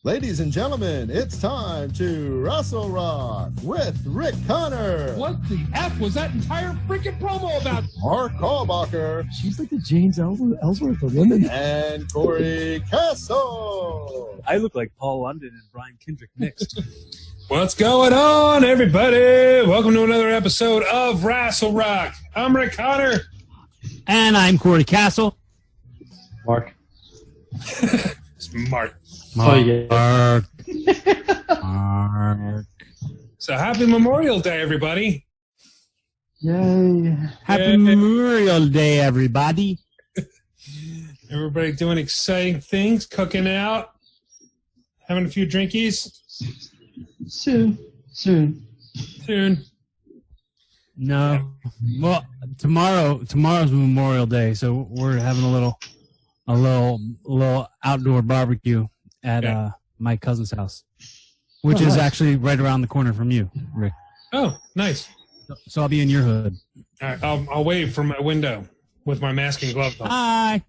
Ladies and gentlemen, it's time to Rassle Rock with Rick Connor. What the F was that entire freaking promo about? Mark Callbacher. She's like the James Ellsworth of women. And Cory Castle. I look like Paul London and Brian Kendrick mixed. What's going on, everybody? Welcome to another episode of Rassle Rock. I'm Rick Connor. And I'm Cory Castle. Mark. It's Mark. Mark. So happy Memorial Day, everybody. Yay. Happy Memorial Day, everybody. Everybody doing exciting things, cooking out, having a few drinkies. Soon. No. Well, tomorrow's Memorial Day, so we're having a little outdoor barbecue at my cousin's house, which is actually right around the corner from you, Rick. Oh, nice. So I'll be in your hood. All right, I'll wave from my window with my mask and gloves on. Hi.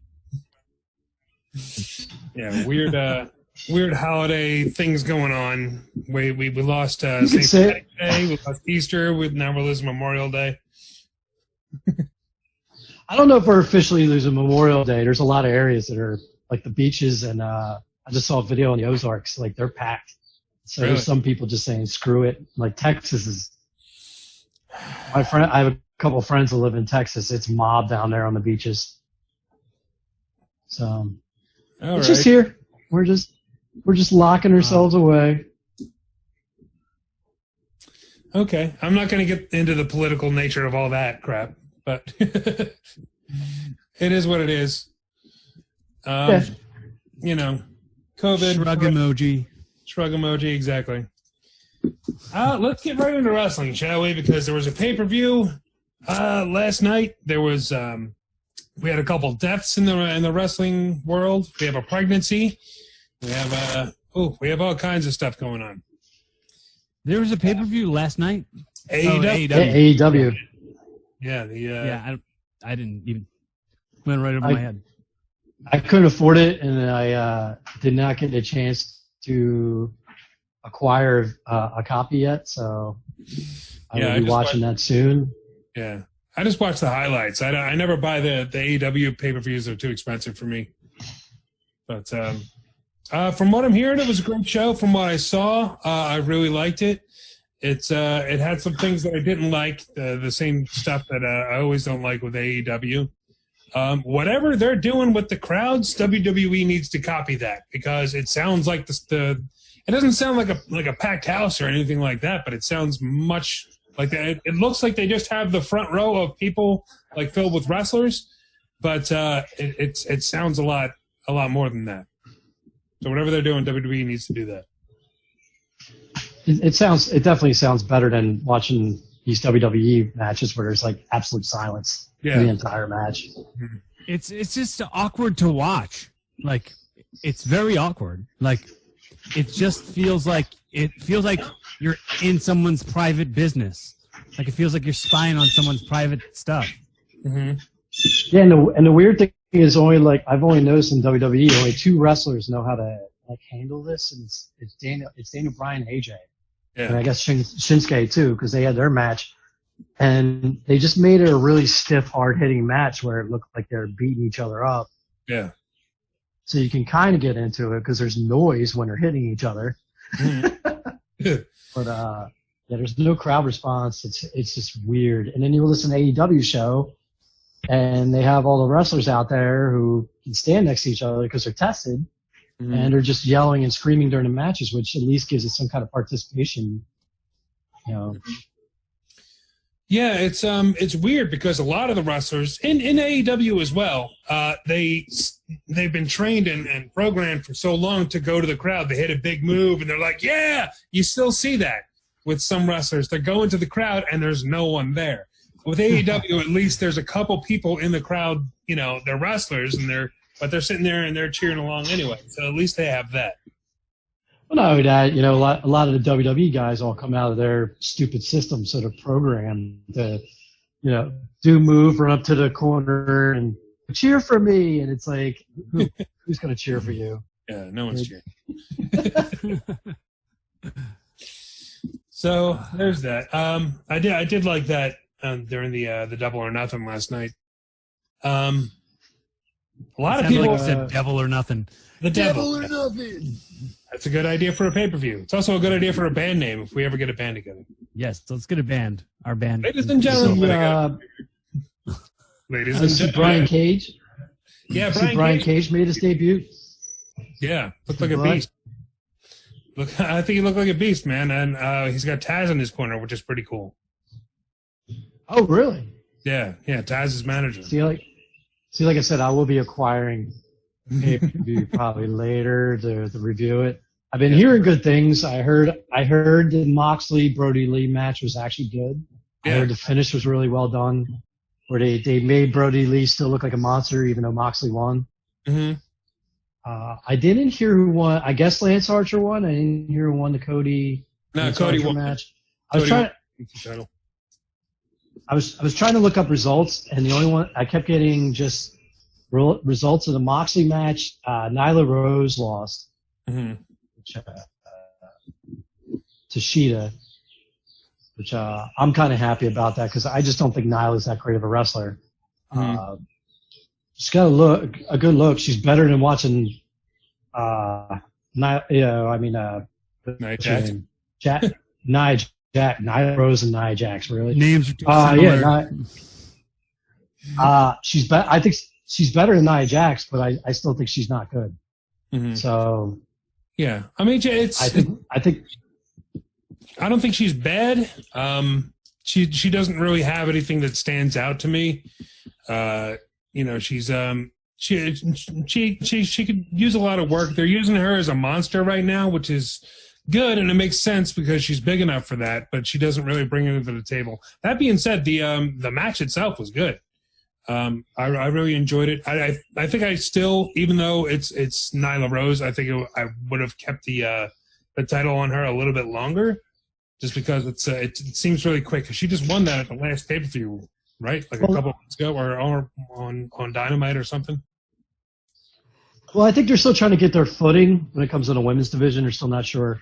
Yeah, weird holiday things going on. We lost St. Patrick's Day, we lost Easter, now we're losing Memorial Day. I don't know if we're officially losing Memorial Day. There's a lot of areas that are like the beaches, and I just saw a video on the Ozarks. Like they're packed. So Really? There's some people just saying screw it. Like Texas is. I have a couple of friends that live in Texas. It's mob down there on the beaches. So it's just here. We're just locking ourselves away. Okay, I'm not going to get into the political nature of all that crap, but it is what it is. You know, COVID. Shrug emoji, exactly. Let's get right into wrestling, shall we? Because there was a pay-per-view last night. There was we had a couple deaths in the wrestling world. We have a pregnancy. We have we have all kinds of stuff going on. There was a pay-per-view last night? AEW. Yeah, I didn't even went right over my head. I couldn't afford it, and I did not get a chance to acquire a copy yet, so I will be watching that soon. Yeah, I just watch the highlights. I never buy the AEW pay-per-views. They're too expensive for me. But from what I'm hearing, it was a great show. From what I saw, I really liked it. It had some things that I didn't like, the same stuff that I always don't like with AEW. Whatever they're doing with the crowds, WWE needs to copy that, because it sounds like it doesn't sound like a packed house or anything like that, but it sounds much like that. It looks like they just have the front row of people like filled with wrestlers, but it sounds a lot more than that. So whatever they're doing, WWE needs to do that. It definitely sounds better than watching these WWE matches where there's like absolute silence the entire match. It's just awkward to watch. Like, it's very awkward. Like, it just feels like you're in someone's private business. Like, it feels like you're spying on someone's private stuff. Mm-hmm. Yeah, and the weird thing is I've only noticed in WWE only two wrestlers know how to handle this, and it's Daniel Bryan and AJ. Yeah. And I guess Shinsuke too, because they had their match, and they just made it a really stiff, hard-hitting match where it looked like they're beating each other up. Yeah. So you can kind of get into it because there's noise when they're hitting each other. Mm-hmm. But there's no crowd response. It's just weird. And then you listen to AEW show, and they have all the wrestlers out there who can stand next to each other because they're tested. Mm-hmm. And they're just yelling and screaming during the matches, which at least gives it some kind of participation. You know. Yeah, it's weird because a lot of the wrestlers in AEW as well, they've been trained and programmed for so long to go to the crowd. They hit a big move and they're like, yeah. You still see that with some wrestlers. They go into the crowd and there's no one there. With AEW, at least there's a couple people in the crowd. You know, they're wrestlers but they're sitting there and they're cheering along anyway. So at least they have that. Well, not only that, a lot of the WWE guys all come out of their stupid system, so they're programmed to, do move, run up to the corner and cheer for me. And it's like, who's going to cheer for you? Yeah, no one's cheering. So there's that. I did like that during the Double or Nothing last night. A lot of people said Devil or Nothing. The Devil or Nothing. That's a good idea for a pay-per-view. It's also a good idea for a band name if we ever get a band together. Yes, let's get a band. Our band. Ladies and gentlemen. Ladies and gentlemen. Brian Cage. Yeah, Brian Cage made his debut. Yeah, looked like a beast. Look, I think he looked like a beast, man. And he's got Taz in his corner, which is pretty cool. Oh, really? Yeah, Taz's manager. See, like I said, I will be acquiring pay-per-view probably later to review it. I've been hearing good things. I heard the Moxley Brody Lee match was actually good. Yeah. I heard the finish was really well done, where they made Brody Lee still look like a monster even though Moxley won. Mm-hmm. I didn't hear who won. I guess Lance Archer won. I didn't hear who won the Cody. No, Cody Archer won. Match. I was trying to look up results, and the only one I kept getting just results of the Moxley match. Nyla Rose lost. Mm-hmm. To Sheeta, which I'm kind of happy about that because I just don't think Nyla's that great of a wrestler. Mm-hmm. She's got a good look. She's better than watching Nia Rose and Nia Jax, really. Names are too similar. I think she's better than Nia Jax, but I still think she's not good. Mm-hmm. So yeah, I mean, I don't think she's bad. She doesn't really have anything that stands out to me. She's she could use a lot of work. They're using her as a monster right now, which is good, and it makes sense because she's big enough for that. But she doesn't really bring anything to the table. That being said, the match itself was good. I really enjoyed it. I think I still, even though it's Nyla Rose, I think I would have kept the title on her a little bit longer, just because it seems really quick. Cause she just won that at the last pay-per-view, right? Like a couple of months ago, or on Dynamite or something. Well, I think they're still trying to get their footing when it comes to the women's division. They're still not sure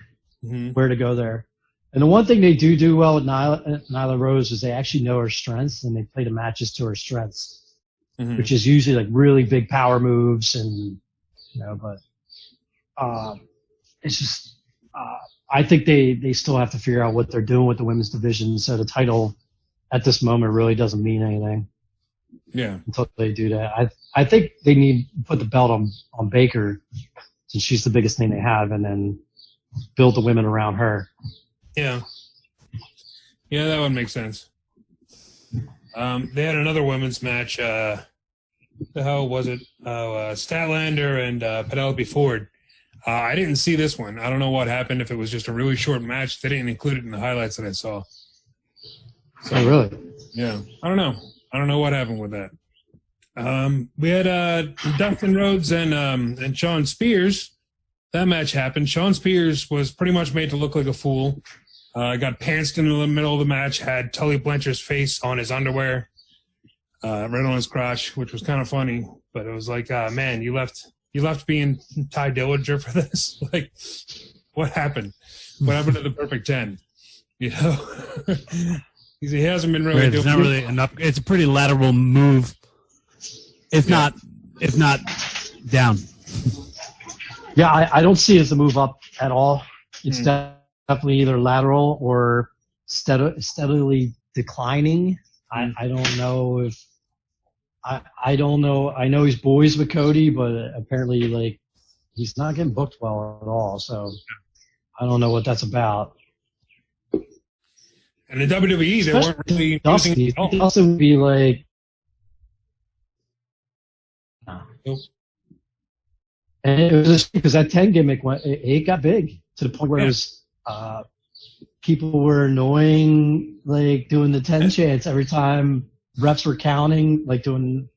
where to go there. And the one thing they do well with Nyla Rose is they actually know her strengths and they play the matches to her strengths, which is usually like really big power moves and, but it's just, I think they still have to figure out what they're doing with the women's division. So the title at this moment really doesn't mean anything. Yeah. Until they do that. I think they need to put the belt on Baker since she's the biggest thing they have and then build the women around her. Yeah, that would make sense. They had another women's match. The hell was it? Statlander and Penelope Ford. I didn't see this one. I don't know what happened. If it was just a really short match, they didn't include it in the highlights that I saw. So, oh, really? Yeah, I don't know. I don't know what happened with that. We had Dustin Rhodes and Shawn Spears. That match happened. Shawn Spears was pretty much made to look like a fool. Got pantsed in the middle of the match, had Tully Blanchard's face on his underwear, right on his crotch, which was kind of funny. But it was like, man, you left being Ty Dillinger for this? Like, what happened? What happened to the Perfect 10? He hasn't been really. It's not really enough. It's a pretty lateral move, if not down. Yeah, I don't see it as a move up at all. It's definitely either lateral or steadily declining. I don't know if I don't know. I know he's boys with Cody, but apparently like he's not getting booked well at all. So I don't know what that's about. And in WWE, they weren't really using it at all. It also would be like. Nope. And it was just because that 10 gimmick it got big to the point where it was people were annoying, like doing the 10 chants every time refs were counting, like doing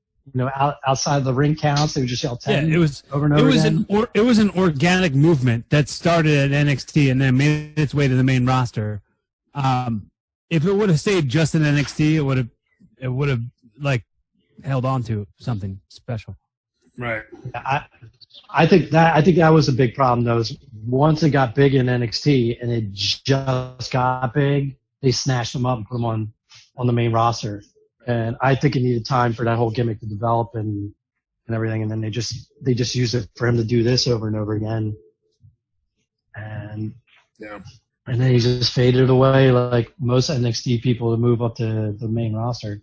outside the ring counts. They would just yell 10. Yeah, it was over and over again. It was an organic movement that started at NXT and then made its way to the main roster. If it would have stayed just in NXT, it would have like held on to something special. Right. I think that was a big problem though. Is once it got big in NXT and it just got big, they snatched them up and put them on the main roster. And I think it needed time for that whole gimmick to develop and everything. And then they just used it for him to do this over and over again. And and then he just faded away like most NXT people to move up to the main roster.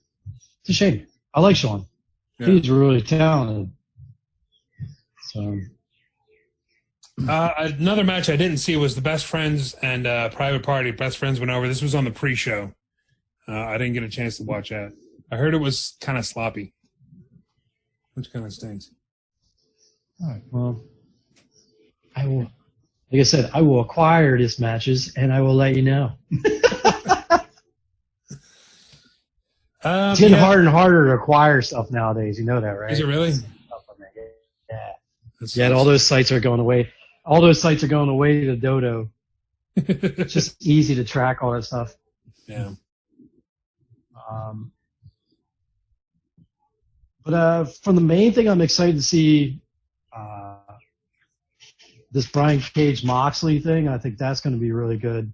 It's a shame. I like Sean. Yeah. He's really talented. So another match I didn't see was the Best Friends and Private Party. Best Friends went over. This was on the pre-show. I didn't get a chance to watch that. I heard it was kind of sloppy, which kind of stinks. All right. Well, I will. Like I said, I will acquire these matches and I will let you know. It's getting harder and harder to acquire stuff nowadays. You know that, right? Is it really? Yeah. Yeah, all those sites are going away. All those sites are going away to Dodo. It's just easy to track all that stuff. Yeah. But from the main thing, I'm excited to see this Brian Cage Moxley thing. I think that's going to be really good.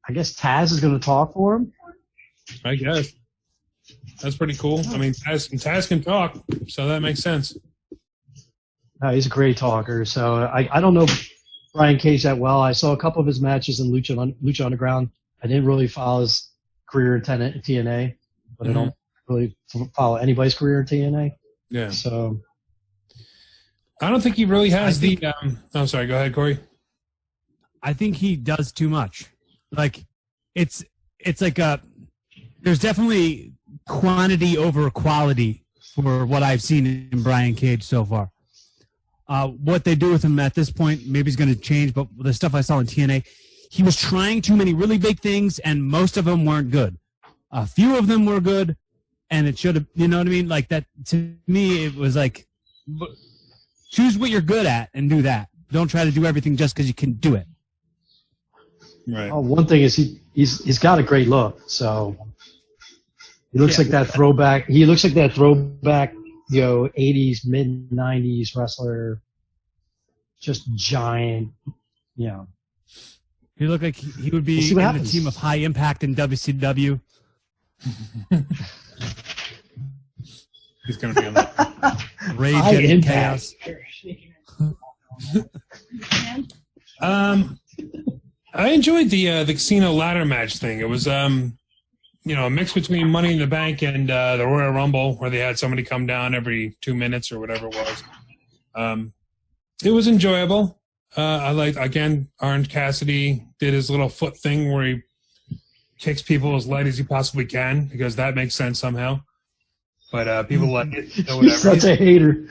I guess Taz is going to talk for him. I guess. That's pretty cool. I mean, Taz can talk, so that makes sense. No, he's a great talker. So I don't know Brian Cage that well. I saw a couple of his matches in Lucha Underground. I didn't really follow his career in TNA, but I don't really follow anybody's career in TNA. Yeah. So I don't think he really has I'm sorry. Go ahead, Corey. I think he does too much. Like it's like there's definitely quantity over quality for what I've seen in Brian Cage so far. What they do with him at this point, maybe he's going to change, but the stuff I saw in TNA, he was trying too many really big things, and most of them weren't good. A few of them were good, and it should have, you know what I mean? Like that, to me, it was like, choose what you're good at and do that. Don't try to do everything just because you can do it. Right. Oh, one thing is he's got a great look, so he looks like that throwback. He looks like that throwback, 80s, mid-90s wrestler, just giant, He looked like he would be in the team of High Impact in WCW. He's going to be on that. Rage and Chaos. I enjoyed the casino ladder match thing. It was a mix between Money in the Bank and the Royal Rumble, where they had somebody come down every 2 minutes or whatever it was. It was enjoyable. I liked, again, Orange Cassidy did his little foot thing where he kicks people as light as he possibly can, because that makes sense somehow. But people like it. Whatever. He's such a hater.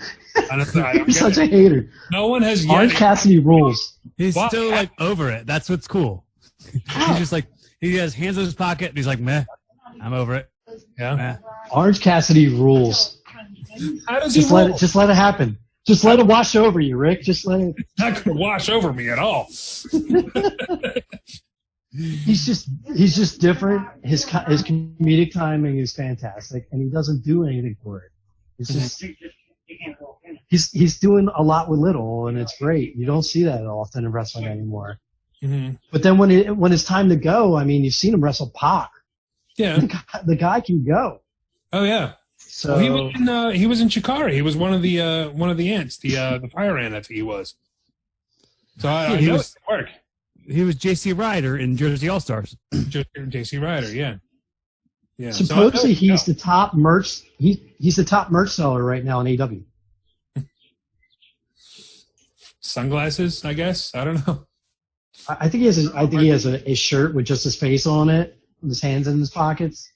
He's such a hater. No one has yet. Orange Cassidy rules. He's still like over it. That's what's cool. He's just like, he has hands in his pocket and he's like, meh, I'm over it. Yeah. Meh. Orange Cassidy rules. How does just he let it? Just let it happen. Just let it wash over you, Rick. Just let it. It's not going to wash over me at all. He's just different. His comedic timing is fantastic, and he doesn't do anything for it. It's just he's doing a lot with little, and it's great. You don't see that often in wrestling anymore. Mm-hmm. But then when it's time to go, I mean, you've seen him wrestle Pac. Yeah, the guy can go. Oh yeah. So he was in Chikara. He was one of the ants, the fire ant. I think he was. So I know it worked. He was JC Ryder in Jersey All Stars. JC Ryder, yeah. Yeah. Supposedly he's the top merch. He's the top merch seller right now in AEW. Sunglasses, I guess. I don't know. I think he has a shirt with just his face on it, with his hands in his pockets.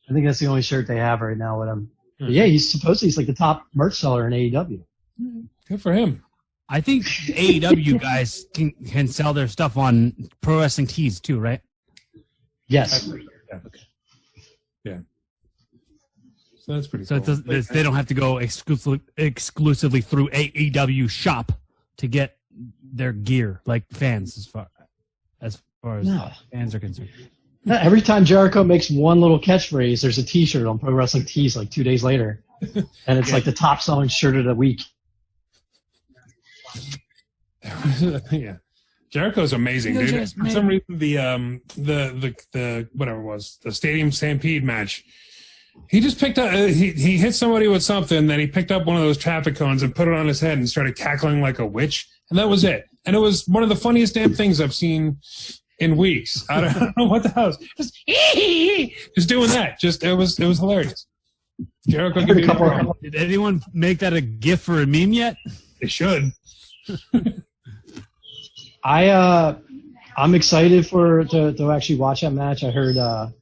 I think that's the only shirt they have right now with him. But yeah, he's like the top merch seller in AEW. Good for him. I think AEW guys can sell their stuff on Pro Wrestling Tees too, right? Yes. Yeah. So that's pretty cool. They don't have to go exclusively through AEW shop to get their gear, like fans, as far as fans are concerned. Every time Jericho makes one little catchphrase, there's a T-shirt on Pro Wrestling Tees like 2 days later, and it's like the top selling shirt of the week. Yeah. Jericho's amazing, dude. For some reason, the whatever it was, the Stadium Stampede match, he just picked up, he hit somebody with something, then he picked up one of those traffic cones and put it on his head and started cackling like a witch, and that was it. And it was one of the funniest damn things I've seen in weeks. I don't know what the hell. Just doing that. It was hilarious. Jericho, did anyone make that a GIF or a meme yet? They should. I'm excited to actually watch that match. I heard the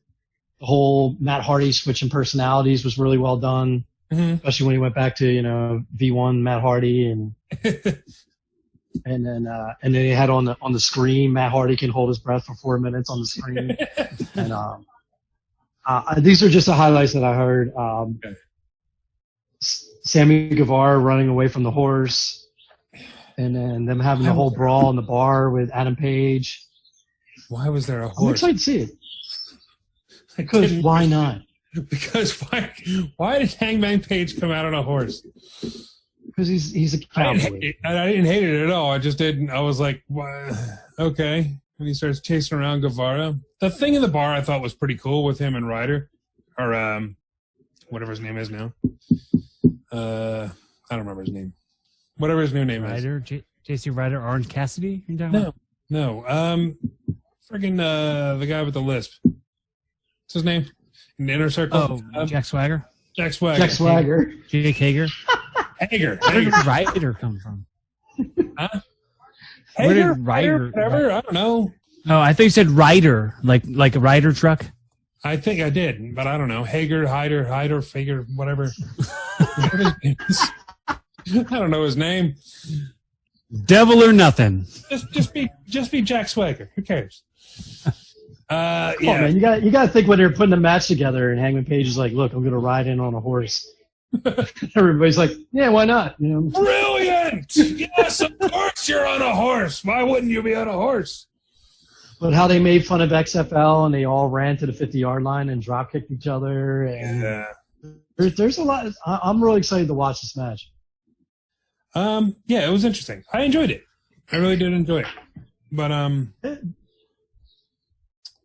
whole Matt Hardy switching personalities was really well done, especially when he went back to V1 Matt Hardy and then he had on the screen Matt Hardy can hold his breath for 4 minutes on the screen. And these are just the highlights that I heard. Okay. Sammy Guevara running away from the horse. And then them having the whole brawl in the bar with Adam Page. Why was there a horse? I'm excited to see it. Because why not? Because why did Hangman Page come out on a horse? Because he's a cowboy. I didn't hate it at all. I just didn't. I was like, what? Okay. And he starts chasing around Guevara. The thing in the bar I thought was pretty cool with him and Ryder. Or whatever his name is now. I don't remember his name. Whatever his new name is. Ryder, JC Ryder, Orange Cassidy? No. Friggin' the guy with the lisp. What's his name? In the Inner Circle? Oh, Jack Swagger? Jack Swagger. Jake Hager? Hager. Where did Ryder come from? Huh? Where Hager? did Ryder? Whatever? I don't know. Oh, I thought you said Ryder, like a Ryder truck. I think I did, but I don't know. Hager, Fager, whatever. I don't know his name. Devil or nothing. Just be Jack Swagger. Who cares? Come on, man. You got to think when they're putting the match together, and Hangman Page is like, "Look, I'm going to ride in on a horse." Everybody's like, "Yeah, why not?" Brilliant! Yes, of course you're on a horse. Why wouldn't you be on a horse? But how they made fun of XFL and they all ran to the 50-yard line and drop kicked each other. And there's a lot. I'm really excited to watch this match. Yeah, it was interesting. I enjoyed it. I really did enjoy it. But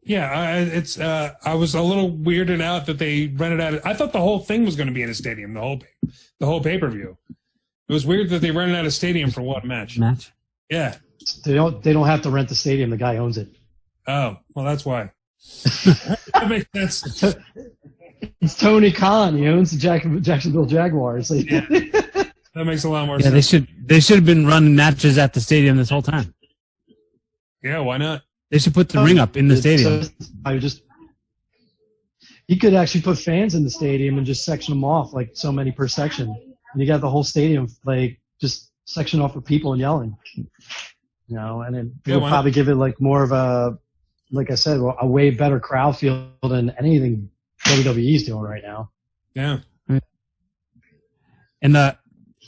yeah, I was a little weirded out that they rented out. I thought the whole thing was going to be in a stadium. The whole pay-per-view. It was weird that they rented out a stadium for one match. Yeah. They don't have to rent the stadium. The guy owns it. Oh, well, that's why. That makes sense. It's Tony Khan. He owns the Jacksonville Jaguars. Yeah. That makes a lot more sense. They should have been running matches at the stadium this whole time. Yeah, why not? They should put the ring up in the stadium. You could actually put fans in the stadium and just section them off, like so many per section. And you got the whole stadium, like, just section off with people and yelling. And it would probably give it, like, more of a, like I said, a way better crowd feel than anything WWE's doing right now. Yeah. And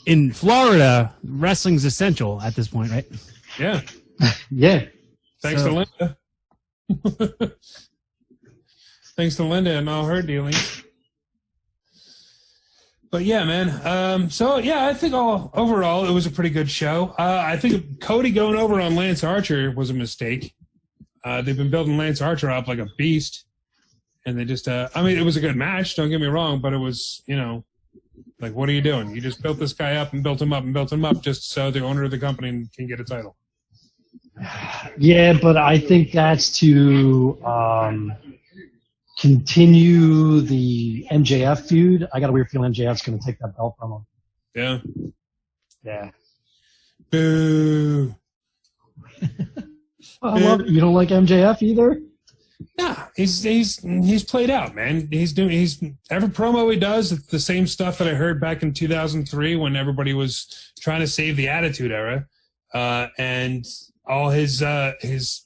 in Florida, wrestling's essential at this point, right? Yeah. Yeah. Thanks to Linda. Thanks to Linda and all her dealings. But yeah, man. So yeah, I think overall it was a pretty good show. I think Cody going over on Lance Archer was a mistake. They've been building Lance Archer up like a beast, and they just. I mean, it was a good match. Don't get me wrong, but it was, like, what are you doing? You just built this guy up and built him up and built him up just so the owner of the company can get a title. Yeah, but I think that's to continue the MJF feud. I got a weird feeling MJF's going to take that belt from him. Yeah. Yeah. Boo. You don't like MJF either? Nah, he's played out, man. He's every promo he does, it's the same stuff that I heard back in 2003 when everybody was trying to save the Attitude Era, and all his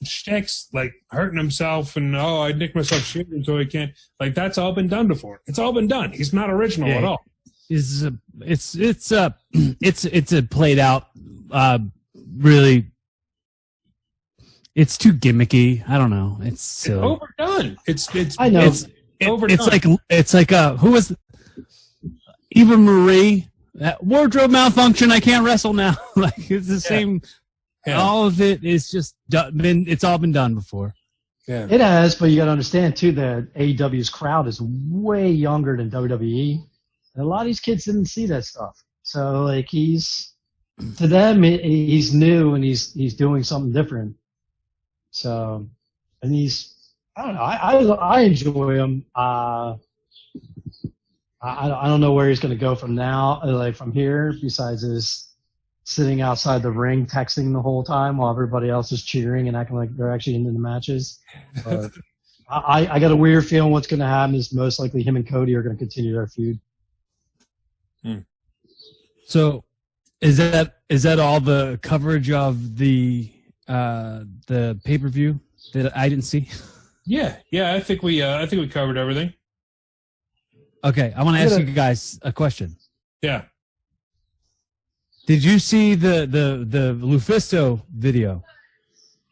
shticks, like hurting himself and I nicked myself shooting so he can't, like, that's all been done before. It's all been done. He's not original at all. It's a played out, really. It's too gimmicky. I don't know. It's silly. Overdone. I know. It's overdone. It's like who was Eva Marie That wardrobe malfunction. I can't wrestle now. Like it's the same. Yeah. All of it is just been. It's all been done before. Yeah. It has, but you got to understand too that AEW's crowd is way younger than WWE. And a lot of these kids didn't see that stuff. So like to them he's new and he's doing something different. So and I don't know. I enjoy him. I don't know where he's going to go from now, like from here. Besides his sitting outside the ring, texting the whole time while everybody else is cheering and acting like they're actually into the matches. But I got a weird feeling what's going to happen is most likely him and Cody are going to continue their feud. So, is that all the coverage of the pay-per-view that I didn't see? Yeah. I think we covered everything. Okay, I want to ask you guys a question. Yeah. Did you see the Lufisto video?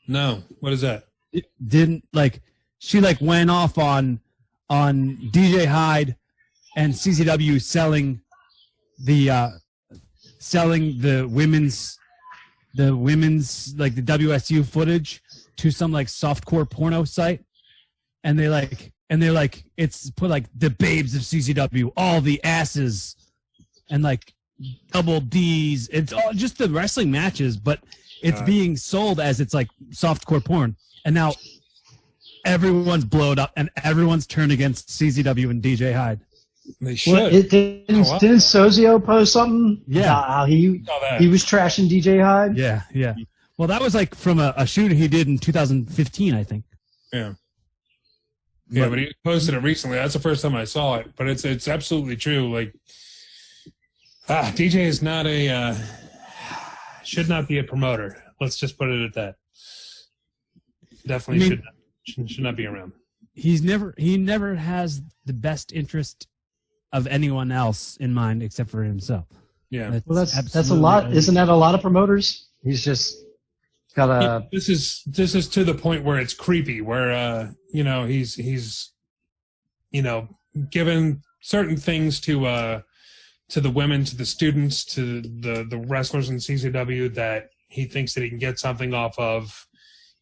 No. What is that? It didn't she went off on DJ Hyde and CZW selling the women's like the WSU footage to some like softcore porno site, and they're like it's put like the babes of CZW, all the asses, and like double D's. It's all just the wrestling matches, but it's being sold as it's like softcore porn, and now everyone's blowed up and everyone's turned against CZW and DJ Hyde. They should. Well, didn't Sozio post something? Yeah. He was trashing DJ Hyde? Yeah. Well, that was like from a shoot he did in 2015, I think. Yeah. Yeah, but he posted it recently. That's the first time I saw it. But it's absolutely true. Like, DJ is not should not be a promoter. Let's just put it at that. Definitely should not be around. He never has the best interest of anyone else in mind except for himself. Yeah. Well, that's a lot. Isn't that a lot of promoters? He's just got a. Yeah, this is to the point where it's creepy. Where he's given certain things to the women, to the students, to the wrestlers in CZW that he thinks that he can get something off of,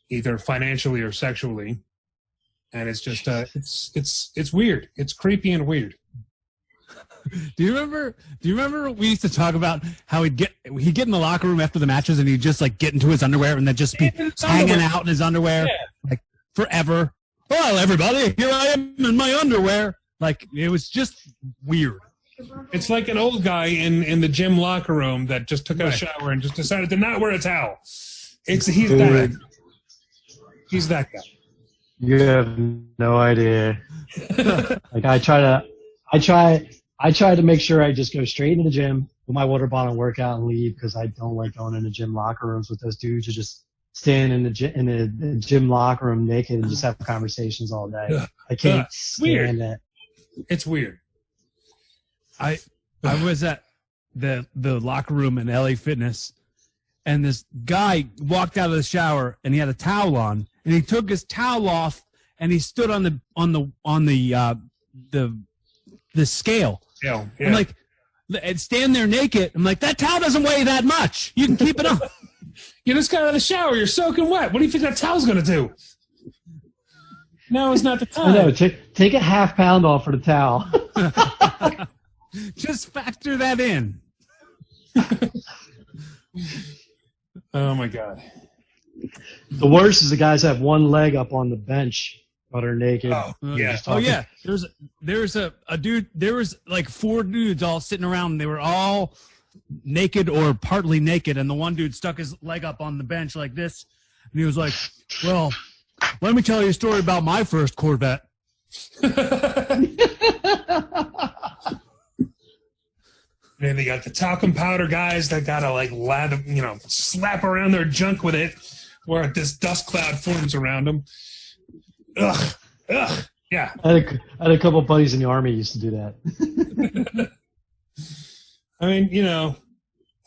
either financially or sexually, and it's just it's weird. It's creepy and weird. Do you remember we used to talk about how he'd get in the locker room after the matches and he'd just like get into his underwear and then just be hanging out in his underwear like forever. Well, everybody, here I am in my underwear. Like it was just weird. It's like an old guy in the gym locker room that just took a shower and just decided to not wear a towel. He's that guy. You have no idea. Like I try to make sure I just go straight into the gym, put my water bottle, and work out and leave because I don't like going into gym locker rooms with those dudes who just stand in the gym locker room naked and just have conversations all day. I can't stand that. It's weird. I was at the locker room in LA Fitness, and this guy walked out of the shower and he had a towel on, and he took his towel off and he stood on the scale. Yeah. I'm like, and stand there naked. I'm like, that towel doesn't weigh that much. You can keep it on. You just got out of the shower. You're soaking wet. What do you think that towel's going to do? No, it's not the time. I know. Take a half pound off for the towel. Just factor that in. Oh, my God. The worst is the guys have one leg up on the bench but are naked. Oh, yeah. Oh, yeah. There's a dude. There was like 4 dudes all sitting around. And they were all naked or partly naked. And the one dude stuck his leg up on the bench like this. And he was like, well, let me tell you a story about my first Corvette. And they got the talcum powder guys that got to like slap around their junk with it where this dust cloud forms around them. Ugh. Yeah. I had a couple of buddies in the Army used to do that. I mean,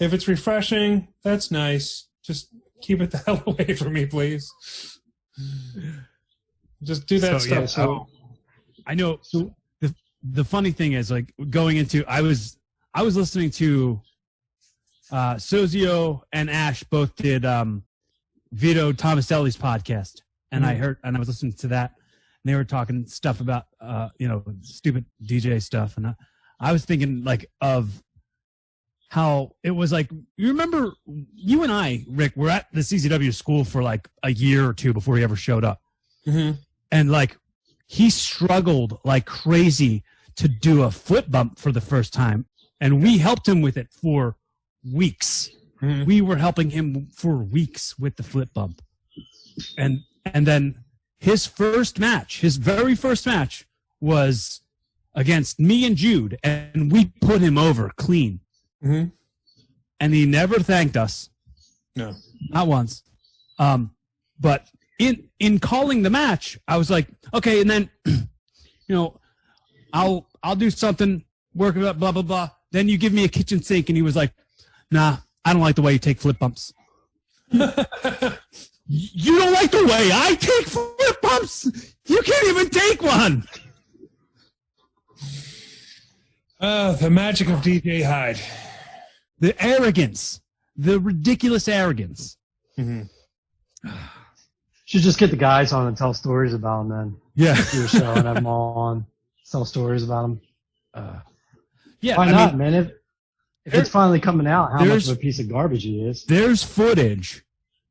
if it's refreshing, that's nice. Just keep it the hell away from me, please. Just do that stuff. Yeah, so I know. The funny thing is, like, going into, I was I was listening to Sozio and Ash both did Vito Tomaselli's podcast, and I was listening to that, and they were talking stuff about stupid DJ stuff, and I was thinking like of how it was like, you remember you and I, Rick, were at the CZW school for like a year or two before he ever showed up. Mm-hmm. And like, he struggled like crazy to do a foot bump for the first time. And we helped him with it for weeks. Mm-hmm. We were helping him for weeks with the flip bump. And then his very first match was against me and Jude, and we put him over clean. Mm-hmm. And he never thanked us. No, not once. But in calling the match, I was like, okay, and then I'll do something, work it up, blah blah blah. Then you give me a kitchen sink, and he was like, nah, I don't like the way you take flip bumps. You don't like the way I take flip bumps? You can't even take one. The magic of DJ Hyde. The arrogance. The ridiculous arrogance. Mm-hmm. Should just get the guys on and tell stories about them then. Yeah. Do a show and have them all on. Tell stories about them. Yeah. Why not, man? If it's finally coming out, how much of a piece of garbage he is. There's footage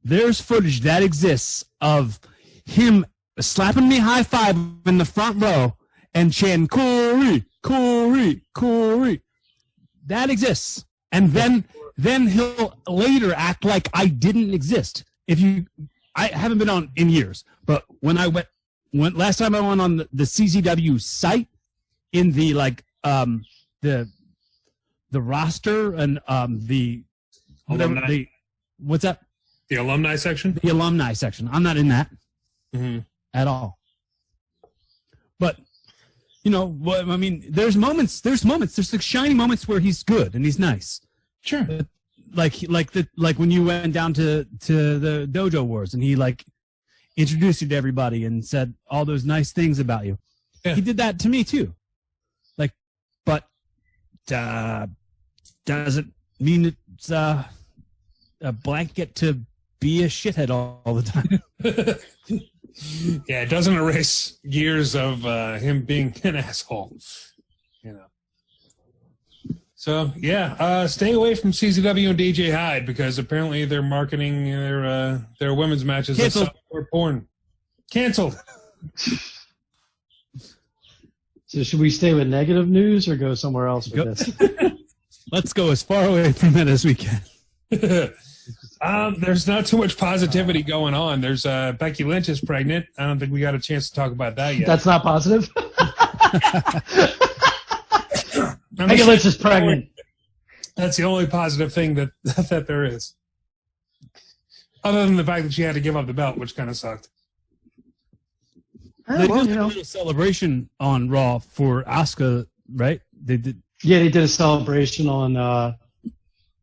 that exists of him slapping me high five in the front row and chanting, Cory, Cory, Cory. That exists. And then he'll later act like I didn't exist. I haven't been on in years, but when last time I went on the CZW site in the the roster and the alumni. What's that? The alumni section? The alumni section. I'm not in that at all. But I mean, there's moments. There's like shining moments where he's good and he's nice. Sure. Like when you went down to the Dojo Wars and he like introduced you to everybody and said all those nice things about you. Yeah. He did that to me too. Like, but doesn't mean it's a blanket to be a shithead all the time. Yeah, it doesn't erase years of him being an asshole. So yeah, stay away from CZW and DJ Hyde because apparently they're marketing their women's matches as softcore porn. Canceled. So should we stay with negative news or go somewhere else with this? Let's go as far away from it as we can. There's not too much positivity going on. There's Becky Lynch is pregnant. I don't think we got a chance to talk about that yet. That's not positive. Becky Lynch is pregnant. That's the only positive thing that there is. Other than the fact that she had to give up the belt, which kind of sucked. They did a little celebration on Raw for Asuka, right? They did. Yeah, they did a celebration on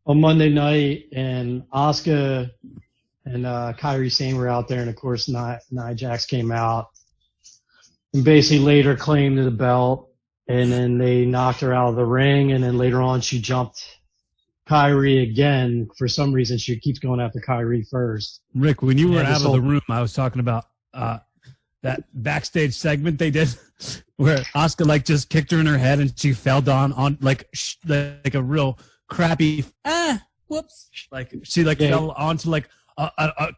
Monday night, and Asuka and Kairi Sane were out there, and of course Nia Jax came out and basically later claimed the belt, and then they knocked her out of the ring, and then later on she jumped Kairi again. For some reason, she keeps going after Kairi first. Rick, when you were out of the room, I was talking about that backstage segment they did where Asuka like just kicked her in her head and she fell down on like a real crappy whoops, like she fell onto like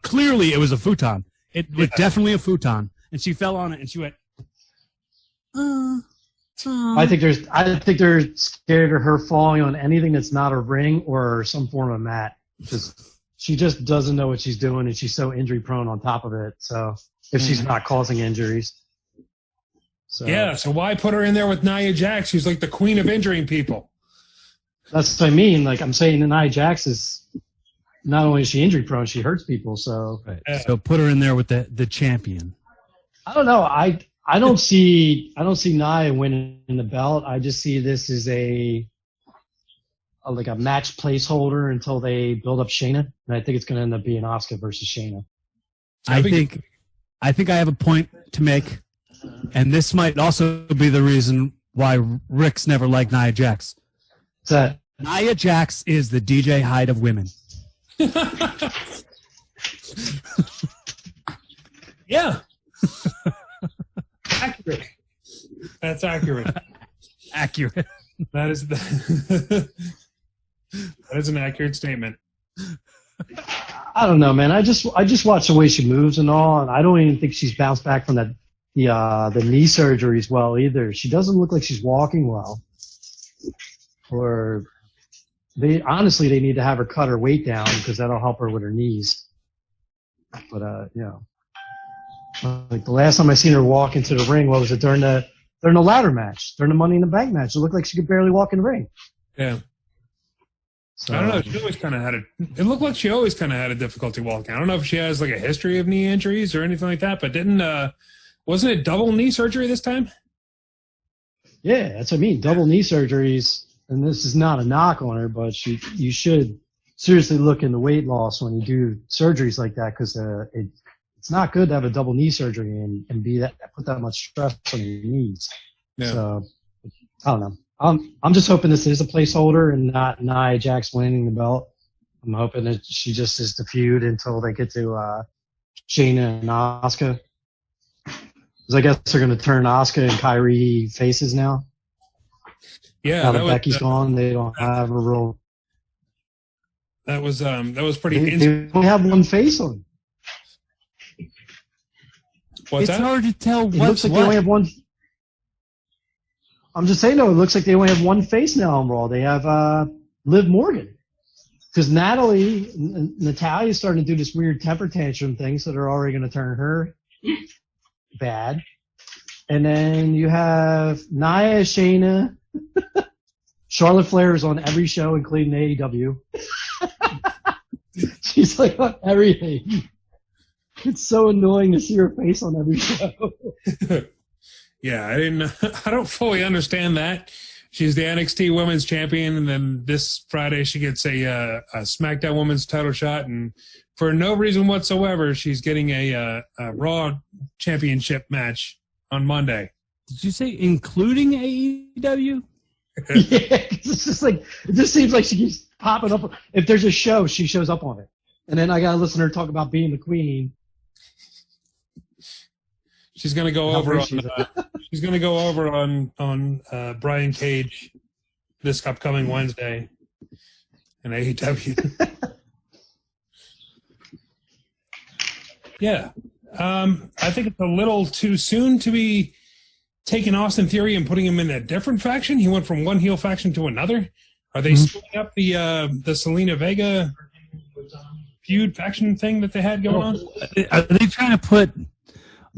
clearly it was a futon. It was definitely a futon, and she fell on it and she went I think they're scared of her falling on anything that's not a ring or some form of mat. She just doesn't know what she's doing, and she's so injury prone on top of it. So if she's not causing injuries. So why put her in there with Nia Jax? She's like the queen of injuring people. That's what I mean. Like I'm saying, Nia Jax is not only is she injury prone, she hurts people. So so put her in there with the champion. I don't know. I don't see Nia winning the belt. I just see this as a match placeholder until they build up Shayna, and I think it's going to end up being Asuka versus Shayna. I think I have a point to make, and this might also be the reason why Rick's never liked Nia Jax. What's that? Nia Jax is the DJ Hyde of women. Yeah. Accurate. That's accurate. Accurate. That is that is an accurate statement. I don't know, man. I just watch the way she moves and all, and I don't even think she's bounced back from the knee surgeries well either. She doesn't look like she's walking well. Or they need to have her cut her weight down because that'll help her with her knees. But like the last time I seen her walk into the ring, what was it, during the ladder match, during the Money in the Bank match? It looked like she could barely walk in the ring. Yeah. So, I don't know. She always kind of it looked like she always kind of had a difficulty walking. I don't know if she has like a history of knee injuries or anything like that, but wasn't it double knee surgery this time? Yeah, that's what I mean. Double knee surgeries, and this is not a knock on her, but you should seriously look into weight loss when you do surgeries like that, because it's not good to have a double knee surgery and put that much stress on your knees. Yeah. So I don't know. I'm just hoping this is a placeholder and not Nia Jax winning the belt. I'm hoping that she just is the feud until they get to Shayna and Asuka. Because I guess they're going to turn Asuka and Kyrie faces now. Yeah. Now that Becky's gone, they don't have a real. That was pretty. They only have one face on. What's it's that? hard to tell what's it looks like what. They only have one. I'm just saying, though, it looks like they only have one face now on Raw. They have Liv Morgan. Because Natalia's starting to do this weird temper tantrum thing, so they're already going to turn her bad. And then you have Nia, Shayna. Charlotte Flair is on every show, including AEW. She's like on everything. It's so annoying to see her face on every show. Yeah, I don't fully understand that. She's the NXT Women's Champion, and then this Friday she gets a SmackDown Women's title shot, and for no reason whatsoever, she's getting a Raw Championship match on Monday. Did you say including AEW? Yeah, it's just like it just seems like she keeps popping up. If there's a show, she shows up on it, and then I gotta listen to her talk about being the queen. She's gonna go over on. She's gonna go over on Brian Cage this upcoming Wednesday in AEW. Yeah, I think it's a little too soon to be taking Austin Theory and putting him in a different faction. He went from one heel faction to another. Are they splitting up the Selena Vega feud faction thing that they had going on? Are they trying to put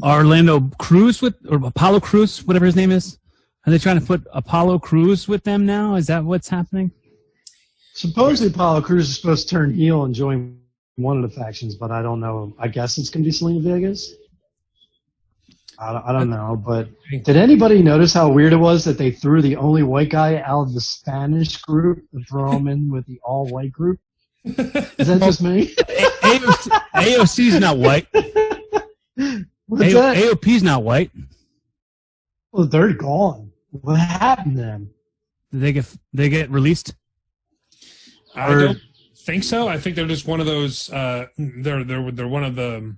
Orlando Cruz or Apollo Cruz, whatever his name is? Are they trying to put Apollo Cruz with them now? Is that what's happening? Supposedly Apollo Cruz is supposed to turn heel and join one of the factions, but I don't know. I guess it's going to be Selena Vega's. I don't know, but did anybody notice how weird it was that they threw the only white guy out of the Spanish group and throw him in with the all-white group? Is that just me? AOC's not white. What's that? AOP's not white. Well, they're gone. What happened to them? Did they get released? I don't think so. I think they're just one of those. They're one of the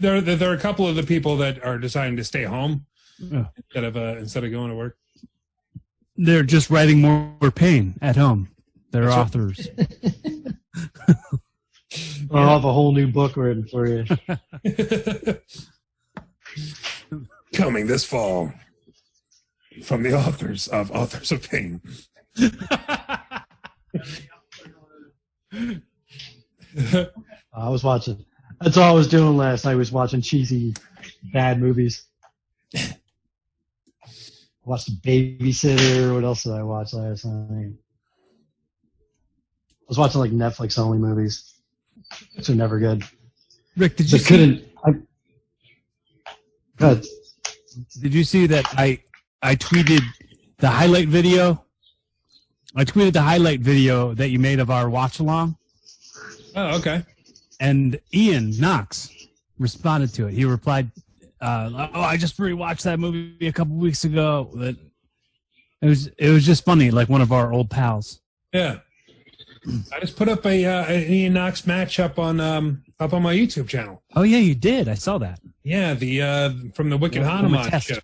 There are a couple of the people that are deciding to stay home instead of going to work. They're just writing more pain at home. They're authors. I'll have a whole new book written for you. Coming this fall from the authors of Pain. I was watching. That's all I was doing last night, was watching cheesy, bad movies. Watched The Babysitter. What else did I watch last night? I was watching like Netflix only movies, which are never good. Rick, did you see that I tweeted the highlight video? I tweeted the highlight video that you made of our watch along. Oh, okay. And Ian Knox responded to it. He replied, I just rewatched that movie a couple weeks ago. It was just funny, like one of our old pals. Yeah. I just put up an Ian Knox match up on my YouTube channel. Oh yeah, you did. I saw that. Yeah, the from the Wicked Hanuman show. The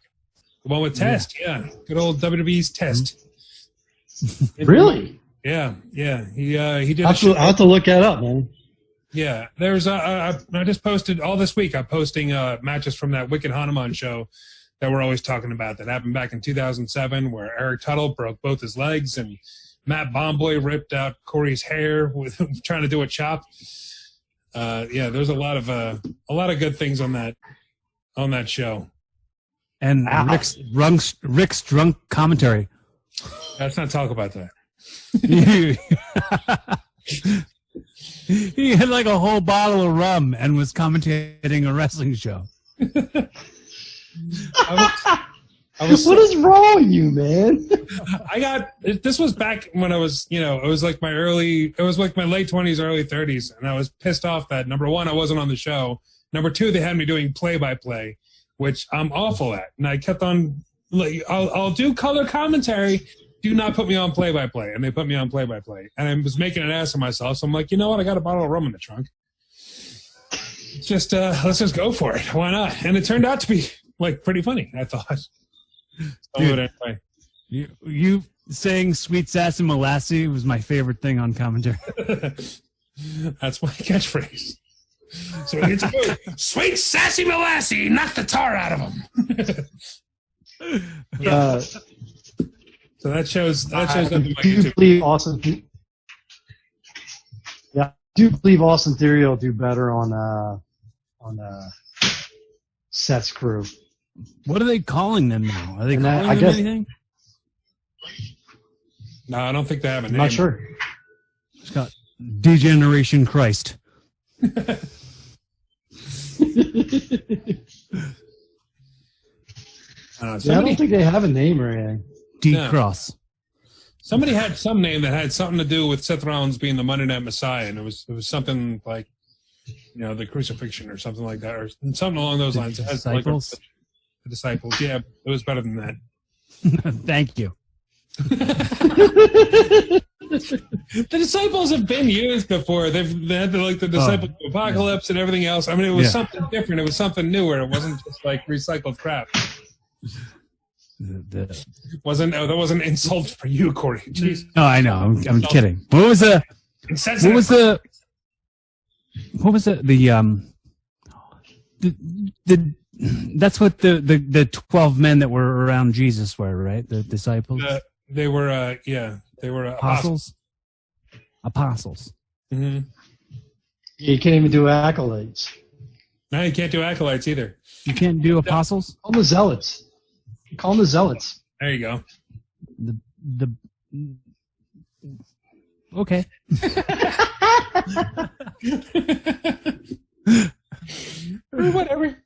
one with Test, yeah. Good old WWE's Test. Really? Yeah. He did I'll have to look that up, man. Yeah, there's I just posted all this week. I'm posting matches from that Wicked Hanuman show that we're always talking about that happened back in 2007, where Eric Tuttle broke both his legs and Matt Bomboy ripped out Corey's hair with trying to do a chop. Yeah, there's a lot of good things on that show. And Rick's drunk commentary. Let's not talk about that. He had like a whole bottle of rum and was commentating a wrestling show. What is wrong with you, man? This was back when I was, it was like my late 20s, early 30s, and I was pissed off that, number one, I wasn't on the show. Number two, they had me doing play-by-play, which I'm awful at. And I kept on, I'll do color commentary. Do not put me on play-by-play. And they put me on play-by-play. And I was making an ass of myself, so I'm like, you know what? I got a bottle of rum in the trunk. Let's just go for it. Why not? And it turned out to be, pretty funny, I thought. Dude, anyway. You saying "Sweet Sassy Molassie" was my favorite thing on commentary. That's my catchphrase. So it's good. Sweet Sassy Molassie, knock the tar out of him. So that shows up in my YouTube. I do believe Austin Theory will do better on Seth's crew. What are they calling them now? Are they calling them anything? No, I don't think they have a name. I'm not sure. It's got Degeneration Christ. I don't think they have a name or anything. D-Cross. No. Somebody had some name that had something to do with Seth Rollins being the Monday Night Messiah, and it was something like, the crucifixion or something like that, or something along those lines. It has Disciples? The Disciples. Yeah, it was better than that. Thank you. The Disciples have been used before. They had the Disciples of Apocalypse and everything else. I mean, it was something different. It was something newer. It wasn't just recycled crap. That wasn't an insult for you, Corey. Jeez. No, I know. I'm kidding. What was the that's what the 12 men that were around Jesus were, right? The disciples. They were apostles. Apostles. Mm-hmm. You can't even do acolytes. No, you can't do acolytes either. You can't do apostles. Call them the zealots. Call them the zealots. There you go. Okay. Or whatever.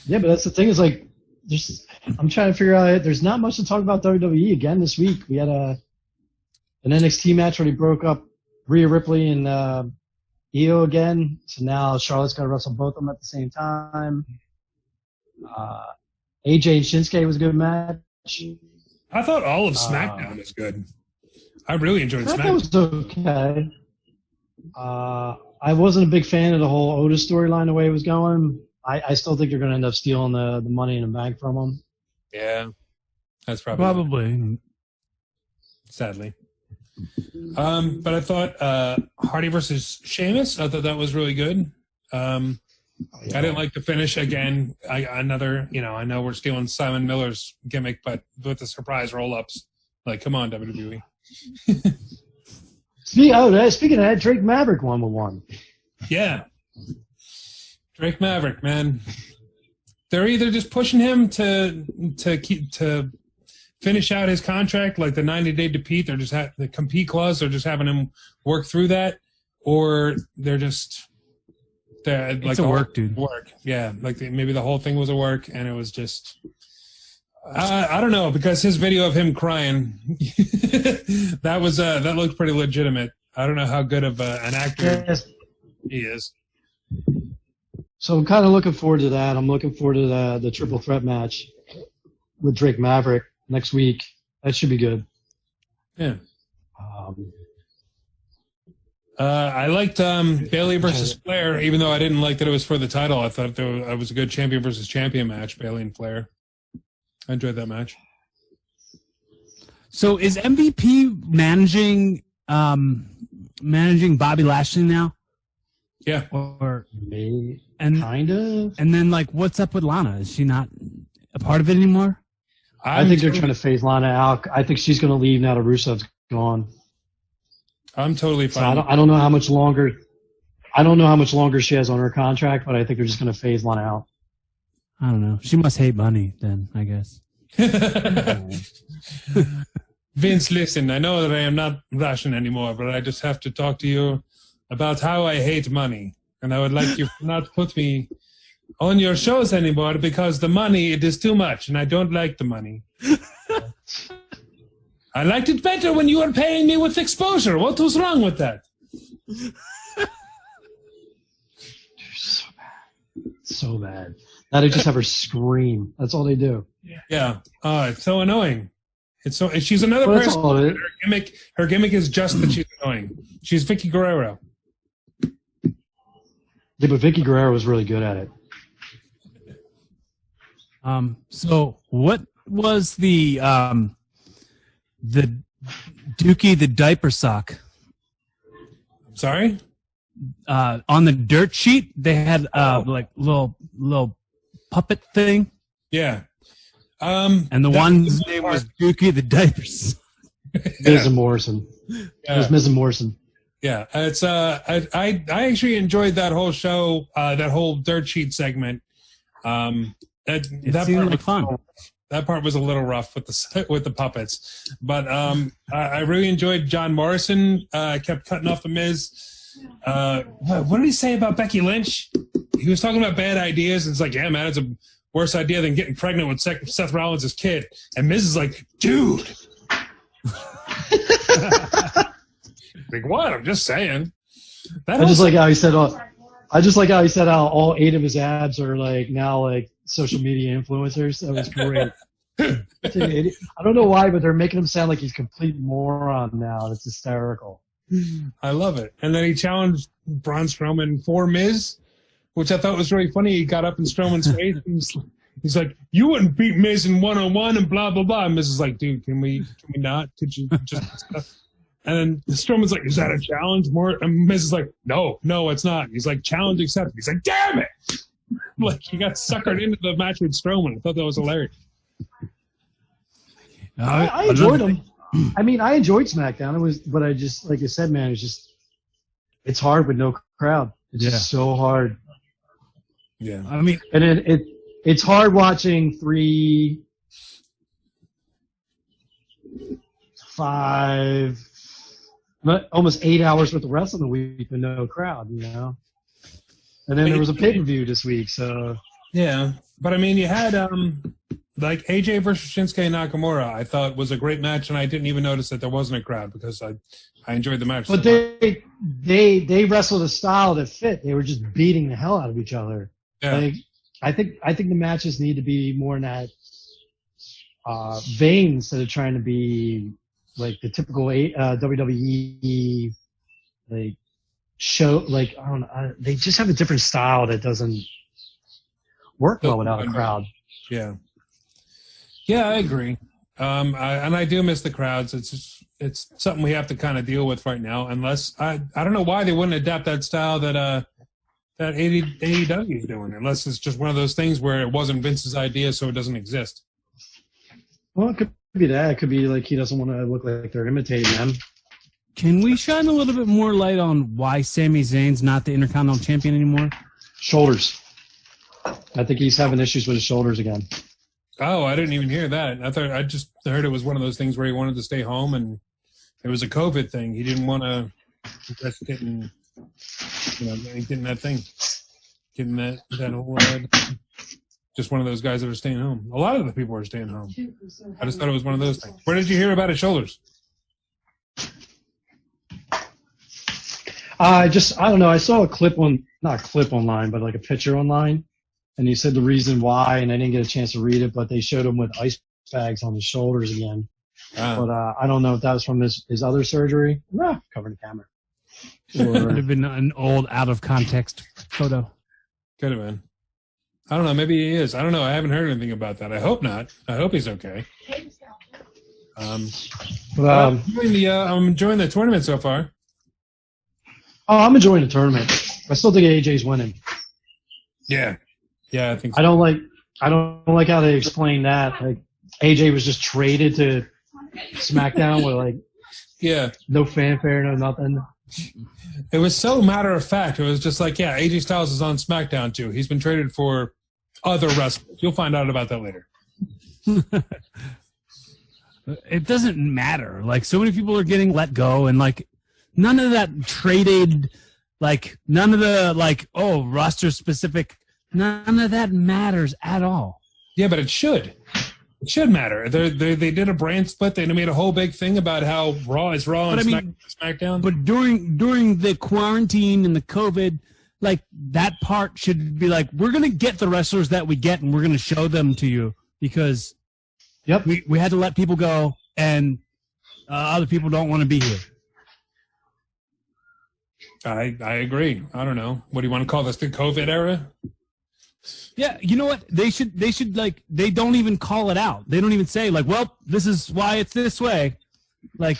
Yeah, but that's the thing is I'm trying to figure out. There's not much to talk about WWE again this week. We had an NXT match where he broke up Rhea Ripley and Io again. So now Charlotte's got to wrestle both of them at the same time. AJ and Shinsuke was a good match. I thought all of SmackDown was good. I really enjoyed SmackDown. That was okay. I wasn't a big fan of the whole Otis storyline the way it was going. I still think they're going to end up stealing the money in the bank from him. Yeah, that's probably. Sadly. But I thought Hardy versus Sheamus, I thought that was really good. I didn't like the finish again. I know we're stealing Simon Miller's gimmick, but with the surprise roll-ups, come on, WWE. Speaking of that, Drake Maverick won with one. Yeah. Drake Maverick, man. They're either just pushing him to finish out his contract, like the 90-day compete. They're just the compete clause. They're just having him work through that, or it's a work, dude. Work, yeah. Maybe the whole thing was a work, and it was just. I don't know, because his video of him crying, that looked pretty legitimate. I don't know how good of an actor he is. So I'm kind of looking forward to that. I'm looking forward to the triple threat match with Drake Maverick next week. That should be good. Yeah. I liked Bailey versus Flair, even though I didn't like that it was for the title. I thought it was a good champion versus champion match, Bailey and Flair. I enjoyed that match. So is MVP managing Bobby Lashley now? Yeah. Or kind of. And then, like, what's up with Lana? Is she not a part of it anymore? I think they're trying to phase Lana out. I think she's going to leave now that Rusev's gone. I'm totally fine. So I don't know how much longer. I don't know how much longer she has on her contract, but I think they're just going to phase Lana out. I don't know. She must hate money then, I guess. Vince, listen, I know that I am not Russian anymore, but I just have to talk to you about how I hate money. And I would like you to not put me on your shows anymore because the money, it is too much, and I don't like the money. I liked it better when you were paying me with exposure. What was wrong with that? So bad. Now they just have her scream. That's all they do. Yeah. It's so annoying. She's another person. Her gimmick is just that she's annoying. She's Vicky Guerrero. Yeah, but Vicky Guerrero was really good at it. So what was the Dookie the diaper sock? Sorry? On the dirt sheet they had like little puppet thing. Yeah. And the one's name was Dookie the diaper sock. Miz and Morrison. Yeah. It was Miz and Morrison. Yeah, it's I actually enjoyed that whole show, that whole dirt sheet segment. That seemed like fun. That part was a little rough with the puppets, but I really enjoyed John Morrison. Kept cutting off the Miz. What did he say about Becky Lynch? He was talking about bad ideas, and it's like, yeah, man, it's a worse idea than getting pregnant with Seth Rollins' kid. And Miz is like, dude. Like what? I'm just saying. I just like how he said how all 8 of his abs are like now like social media influencers. That was great. I don't know why, but they're making him sound like he's a complete moron now. That's hysterical. I love it. And then he challenged Braun Strowman for Miz, which I thought was really funny. He got up in Strowman's face and he's like, "You wouldn't beat Miz in 1-on-1 and blah blah blah." And Miz is like, "Dude, can we not? Could you just?" And then Strowman's like, "Is that a challenge?" And Miz is like, "No, it's not." He's like, "Challenge accepted." He's like, "Damn it!" Like he got suckered into the match with Strowman. I thought that was hilarious. I enjoyed him. I mean, I enjoyed SmackDown. But I just, like I said, man, it's hard with no crowd. It's just so hard. Yeah, I mean, and it's hard watching 3, 5, almost 8 hours worth of wrestling a week with no crowd, you know. And then there was a pay-per-view this week, so yeah. But I mean, you had like AJ versus Shinsuke Nakamura. I thought was a great match, and I didn't even notice that there wasn't a crowd because I enjoyed the match. But they wrestled a style that fit. They were just beating the hell out of each other. Yeah. Like, I think the matches need to be more in that vein instead of trying to be like the typical WWE like show. Like I don't know, they just have a different style that doesn't work well without a crowd. Yeah, I agree. I do miss the crowds. It's something we have to kind of deal with right now. Unless I don't know why they wouldn't adapt that style that AEW is doing. Unless it's just one of those things where it wasn't Vince's idea, so it doesn't exist. Well, it could be that. It could be like he doesn't want to look like they're imitating them. Can we shine a little bit more light on why Sami Zayn's not the Intercontinental Champion anymore? Shoulders. I think he's having issues with his shoulders again. Oh, I didn't even hear that. I just heard it was one of those things where he wanted to stay home, and it was a COVID thing. He didn't want to risk getting that thing, getting that whole. Just one of those guys that are staying home. A lot of the people are staying home. I just thought it was one of those things. Where did you hear about his shoulders? I don't know. I saw a clip not a clip online, but like a picture online, and he said the reason why, and I didn't get a chance to read it, but they showed him with ice bags on his shoulders again. But I don't know if that was from his other surgery. Covered the camera. Could have been an old out of context photo. Could have been. I don't know. Maybe he is. I don't know. I haven't heard anything about that. I hope not. I hope he's okay. I'm enjoying the tournament so far. Oh, I'm enjoying the tournament. I still think AJ's winning. Yeah, I think so. I don't like how they explain that. Like AJ was just traded to SmackDown with no fanfare, no nothing. It was so matter of fact. It was just like, yeah, AJ Styles is on SmackDown too. He's been traded for other wrestlers. You'll find out about that later. It doesn't matter. Like, so many people are getting let go, and like none of that traded, like none of the roster specific, none of that matters at all. Yeah, but it should. It should matter. They did a brand split. They made a whole big thing about how Raw is Raw and SmackDown. But during the quarantine and the COVID, like that part should be like, we're going to get the wrestlers that we get and we're going to show them to you because we had to let people go and other people don't want to be here. I agree. I don't know. What do you want to call this? The COVID era? Yeah, you know what? They should like, they don't even call it out. They don't even say like, well, this is why it's this way. Like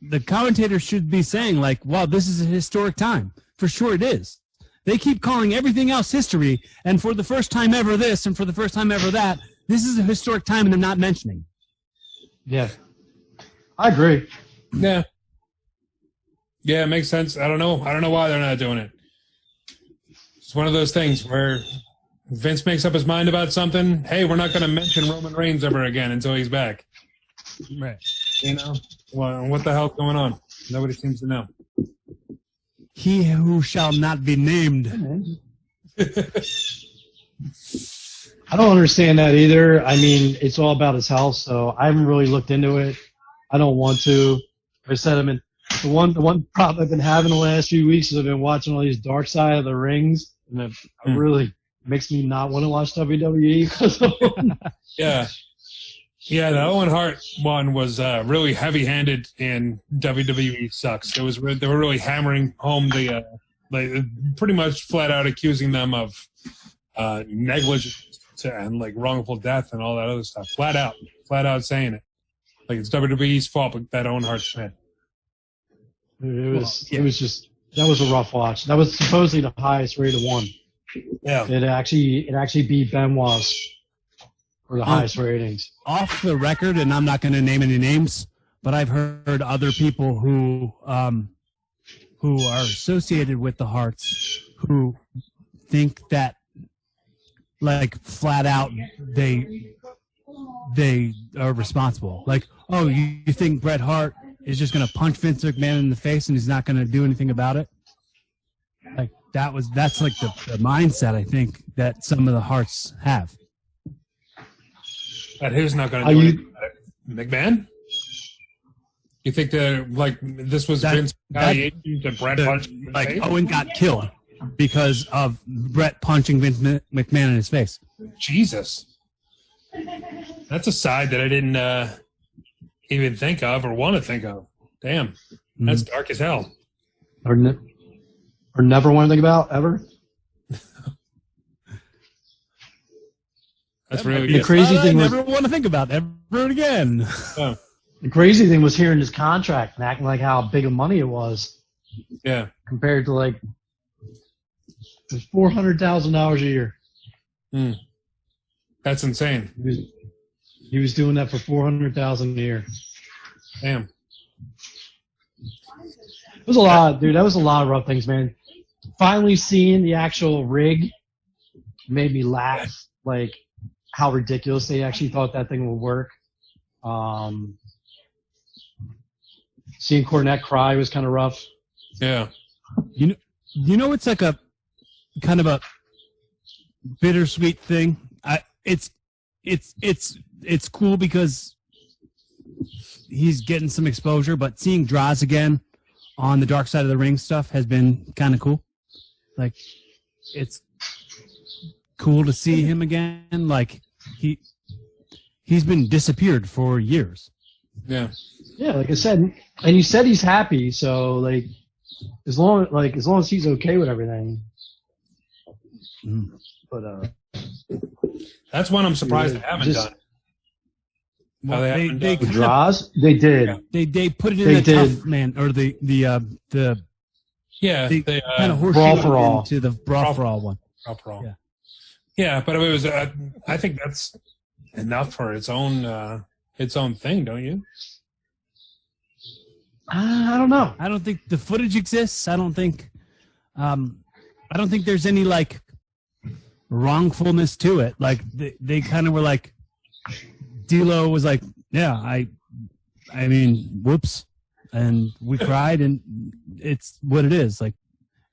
the commentators should be saying like, wow, this is a historic time. For sure it is. They keep calling everything else history, and for the first time ever this, and for the first time ever that, this is a historic time, and they're not mentioning. Yeah, I agree. Yeah, it makes sense. I don't know why they're not doing it. It's one of those things where Vince makes up his mind about something. Hey, we're not going to mention Roman Reigns ever again until he's back. Right. You know, well, what the hell's going on? Nobody seems to know. He who shall not be named. I don't understand that either. I mean, it's all about his health, so I haven't really looked into it. I don't want to. I said, I mean, the one problem I've been having the last few weeks is I've been watching all these Dark Side of the Rings, and it really makes me not want to watch WWE because of them. Yeah, the Owen Hart one was really heavy-handed, and WWE sucks. They were really hammering home the pretty much flat out accusing them of negligence and like wrongful death and all that other stuff. Flat out saying it. Like it's WWE's fault, but that Owen Hart's fan. It was that was a rough watch. That was supposedly the highest rated one. Yeah, it actually beat Benoit's for the highest ratings. Off the record, and I'm not going to name any names, but I've heard other people who are associated with the Hearts who think that, like, flat out they are responsible. Like, oh, you think Bret Hart is just going to punch Vince McMahon in the face and he's not going to do anything about it? Like that's like the mindset I think that some of the Hearts have. But who's not going to do anything about it? McMahon? You think that like this was Vince retaliation to Bret punching? Like Owen got killed because of Bret punching Vince McMahon in his face. Jesus, that's a side that I didn't even think of or want to think of. Damn, that's dark as hell. Or never want to think about ever. That's really the crazy thing. I never want to think about ever again. Oh. The crazy thing was hearing his contract and acting like how big of money it was. Yeah. Compared to like it was $400,000 a year. That's insane. He was doing that for $400,000 a year. Damn. It was a lot, dude. That was a lot of rough things, man. Finally seeing the actual rig made me laugh. Like how ridiculous they actually thought that thing would work. Seeing Cornette cry was kind of rough. Yeah. You know, it's like a kind of a bittersweet thing. It's cool because he's getting some exposure, but seeing Droz again on the Dark Side of the Ring stuff has been kind of cool. Like, it's cool to see him again. Like, he's been disappeared for years. Yeah. Yeah, like I said, and you said he's happy, so like as long as he's okay with everything. But that's one I'm surprised they haven't done. Well, they draws. They did. Yeah. They put it in the tough man or the kind of brawl for all into the brawl for all one. Brawl for all. Yeah. Yeah, but it was. I think that's enough for its own thing, don't you? I don't know. I don't think the footage exists. I don't think there's any like wrongfulness to it. Like they kind of were like, D'Lo was like, yeah, I mean, whoops, and we cried, and it's what it is. Like,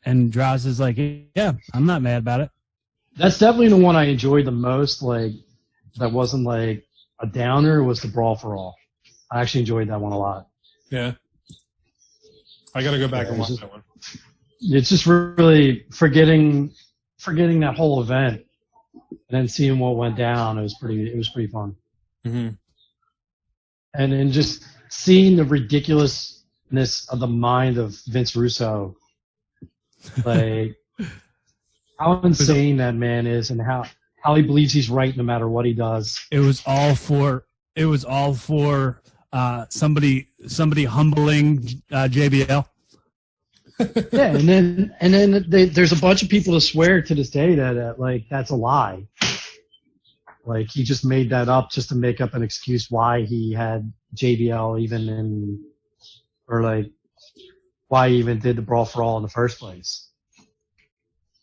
and Droz is like, yeah, I'm not mad about it. That's definitely the one I enjoyed the most. Like, that wasn't like a downer. Was the brawl for all. I actually enjoyed that one a lot. Yeah. I got to go back and watch that one. It's just really forgetting that whole event and then seeing what went down. It was pretty fun. Mm-hmm. And then just seeing the ridiculousness of the mind of Vince Russo, like how insane that man is, and how he believes he's right no matter what he does. It was all for somebody humbling JBL. Yeah, and then there's a bunch of people to swear to this day that like that's a lie. Like he just made that up just to make up an excuse why he had JBL or like why he even did the brawl for all in the first place.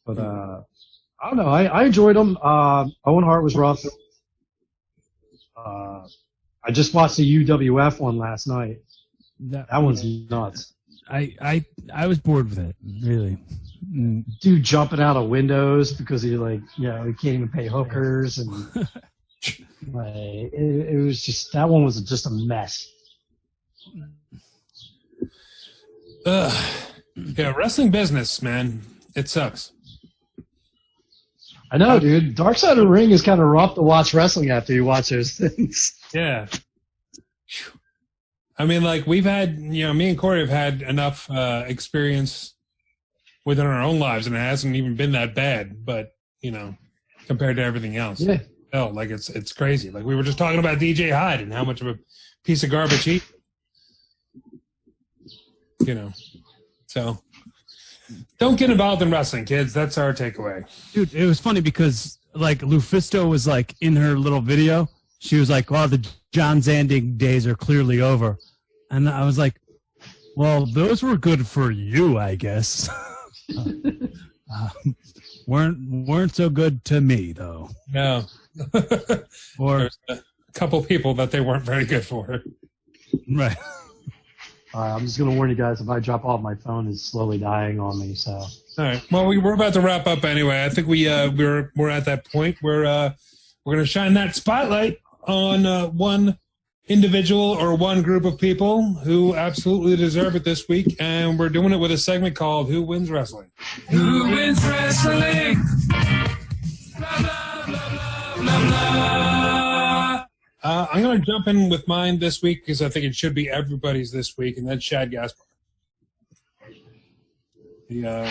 But I don't know. I enjoyed him. Owen Hart was rough. I just watched the UWF one last night. That one's nuts. I was bored with it, really. Dude jumping out of windows because he like, he can't even pay hookers, and like it was just, that one was just a mess. Yeah, wrestling business, man, it sucks. I know, dude. Dark Side of the Ring is kind of rough to watch wrestling after you watch those things. Yeah. I mean, like, we've had, me and Cory have had enough experience within our own lives, and it hasn't even been that bad, but, compared to everything else. Yeah. No, like, it's crazy. Like, we were just talking about DJ Hyde and how much of a piece of garbage he, So, don't get involved in wrestling, kids. That's our takeaway. Dude, it was funny because, like, Lufisto was, like, in her little video, she was like, well, the John Zandig days are clearly over. And I was like, well, those were good for you, I guess. Weren't so good to me, though. No. Or there's a couple people that they weren't very good for. Right. I'm just going to warn you guys, if I drop off, my phone is slowly dying on me. So. All right. Well, we're about to wrap up anyway. I think we're at that point where we're going to shine that spotlight on one individual or one group of people who absolutely deserve it this week, and we're doing it with a segment called Who Wins Wrestling? Who Wins Wrestling? Blah, blah, blah, blah, blah, blah. I'm going to jump in with mine this week because I think it should be everybody's this week, and that's Shad Gaspard. The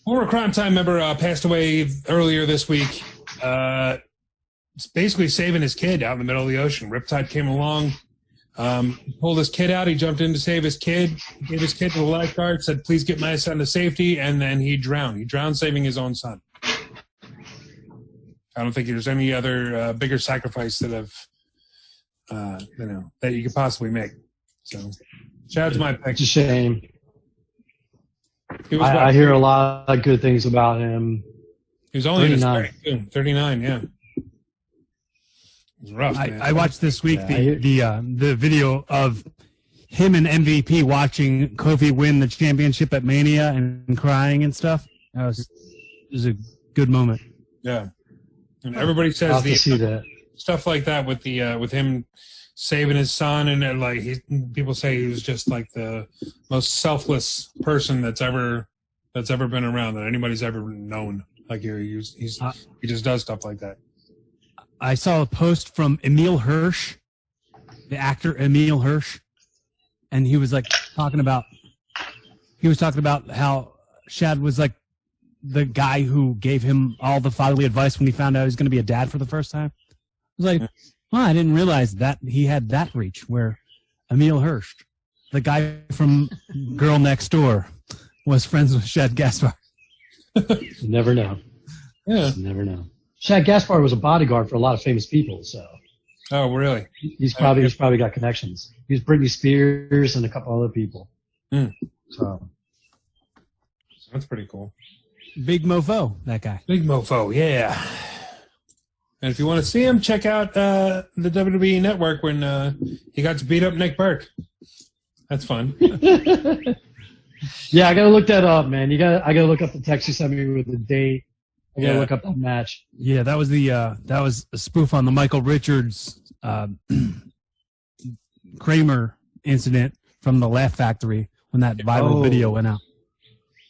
former Crime Time member passed away earlier this week. Basically saving his kid out in the middle of the ocean. Riptide came along, pulled his kid out. He jumped in to save his kid, gave his kid to the lifeguard, said, please get my son to safety, and then he drowned. He drowned saving his own son. I don't think there's any other bigger sacrifice that that you could possibly make. So, Chad's my pick. It's a shame. I hear a lot of good things about him. He was only 39. 39, yeah. It was rough, man. I watched this week the video of him and MVP watching Kofi win the championship at Mania and crying and stuff. It was a good moment. Yeah. And everybody says I'll see that. stuff like that with the with him saving his son, and like people say he was just like the most selfless person that's ever been around, that anybody's ever known. Like he just does stuff like that. I saw a post from Emil Hirsch, the actor Emil Hirsch, and he was like talking about how Shad was like the guy who gave him all the fatherly advice when he found out he was going to be a dad for the first time. I was like, well, I didn't realize that he had that reach, where Emil Hirsch, the guy from Girl Next Door, was friends with Shad Gaspard. You never know. Yeah. You never know. Shad Gaspard was a bodyguard for a lot of famous people, so. Oh, really? He's probably got connections. He's Britney Spears and a couple other people. So. That's pretty cool. Big mofo, that guy. Big mofo, yeah. And if you want to see him, check out the WWE Network when he got to beat up Nick Burke. That's fun. Yeah, I gotta look that up, man. I gotta look up the text you sent me with the date. I gotta look up that match. Yeah, that was that was a spoof on the Michael Richards Kramer incident from the Laugh Factory when that viral video went out.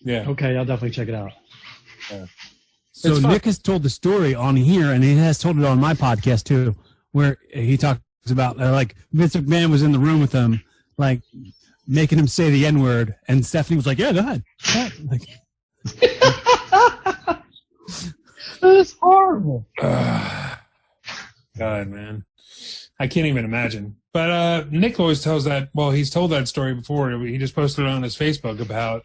Yeah. Okay, I'll definitely check it out. Yeah. So Nick has told the story on here, and he has told it on my podcast too, where he talks about like Vince McMahon was in the room with him, like making him say the N-word, and Stephanie was like, "Yeah, go ahead." Like, that's horrible. God, man, I can't even imagine. But Nick always tells that. Well, he's told that story before. He just posted it on his Facebook about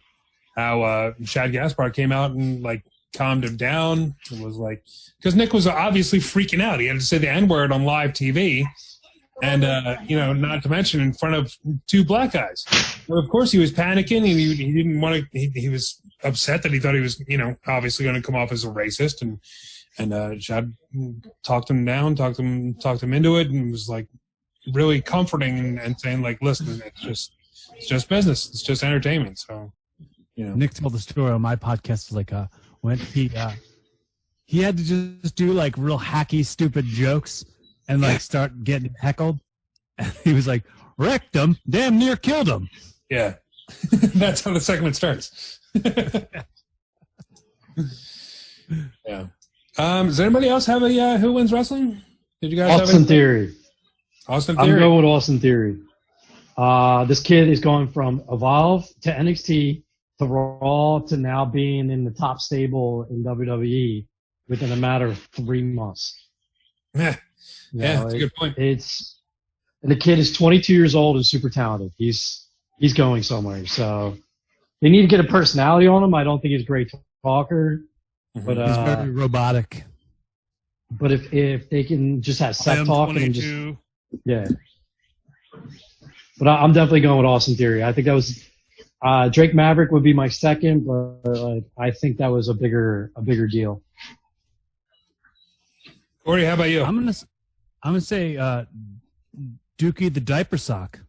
how Shad Gaspard came out and like calmed him down. It was like, because Nick was obviously freaking out. He had to say the N-word on live TV, and not to mention in front of two black guys. Well, of course he was panicking, and he didn't want to. He was upset that he thought he was obviously going to come off as a racist, and Shad talked him down, talked him into it, and was like really comforting and saying like, listen, it's just business, it's just entertainment. So Nick told the story on my podcast, like when he had to just do like real hacky, stupid jokes and like start getting heckled. And he was like, wrecked him, damn near killed him. Yeah. That's how the segment starts. Yeah. Does anybody else have a Who Wins Wrestling? Did you guys Austin Theory. Austin Theory? I'm going with Austin Theory. This kid is going from Evolve to NXT to Raw to now being in the top stable in WWE within a matter of 3 months. Yeah, that's a good point. And the kid is 22 years old and super talented. He's going somewhere. So they need to get a personality on him. I don't think he's a great talker, but he's very robotic. But if they can just have set talk and just But I'm definitely going with Austin Theory. I think that was Drake Maverick would be my second, but I think that was a bigger deal. Cory, how about you? I'm gonna say Dookie the diaper sock.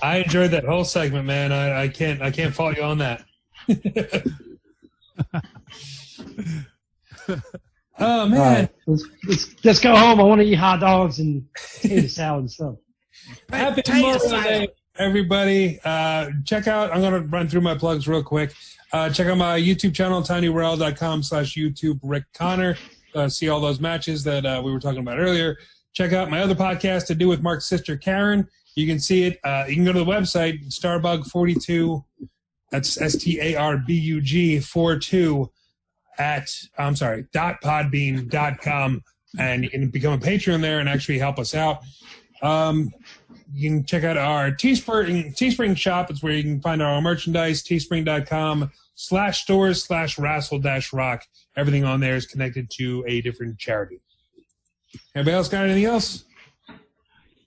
I enjoyed that whole segment, man. I can't fault you on that. Oh man, right, let's go home. I want to eat hot dogs and potato salad and stuff. Happy Memorial Day, everybody. Check out, I'm going to run through my plugs real quick. Check out my YouTube channel, tinyurl.com/YouTube Rick Connor. See all those matches that we were talking about earlier. Check out my other podcast to do with Mark's sister, Karen. You can see it. You can go to the website, Starbug42. That's STARBUG 42 .podbean.com. And you can become a patron there and actually help us out. You can check out our Teespring shop. It's where you can find our merchandise, teespring.com/stores/Rassle-Rock. Everything on there is connected to a different charity. Anybody else got anything else?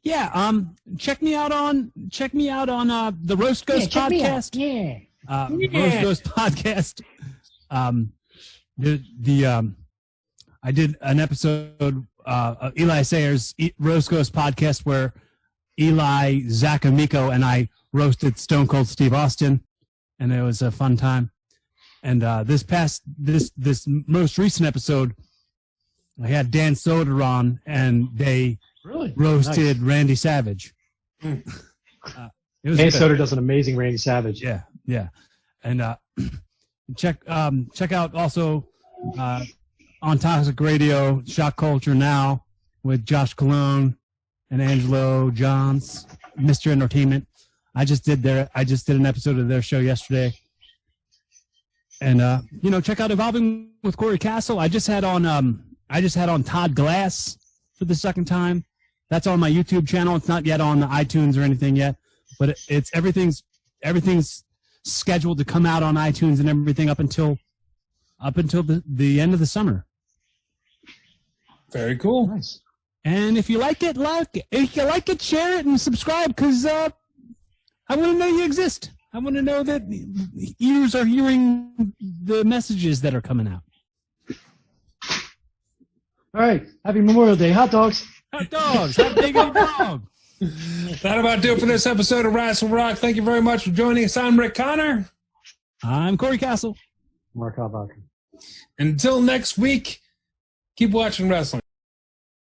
Yeah, check me out on the Roast Ghost podcast. Roast Ghost podcast. I did an episode of Eli Sayers' Roast Ghost podcast where Eli, Zach Amico, and I roasted Stone Cold Steve Austin, and it was a fun time. And this most recent episode, I had Dan Soder on, and they roasted Randy Savage. Dan Soder does an amazing Randy Savage. Yeah. And check out also on Toxic Radio, Shock Culture Now with Josh Colon and Angelo Johns, Mr. Entertainment. I just did an episode of their show yesterday. And check out Evolving with Corey Castle. I just had on Todd Glass for the second time. That's on my YouTube channel. It's not yet on the iTunes or anything yet, but it's everything's scheduled to come out on iTunes and everything up until the end of the summer. Very cool. Nice. And if you like it, if you like it, share it and subscribe, because I want to know you exist. I want to know that ears are hearing the messages that are coming out. All right. Happy Memorial Day. Hot dogs. Hot dogs. Hot diggity dog. That'll about do it for this episode of Rassle Rock. Thank you very much for joining us. I'm Rick Connor. I'm Corey Castle. Mark Albacher. Until next week, keep watching wrestling.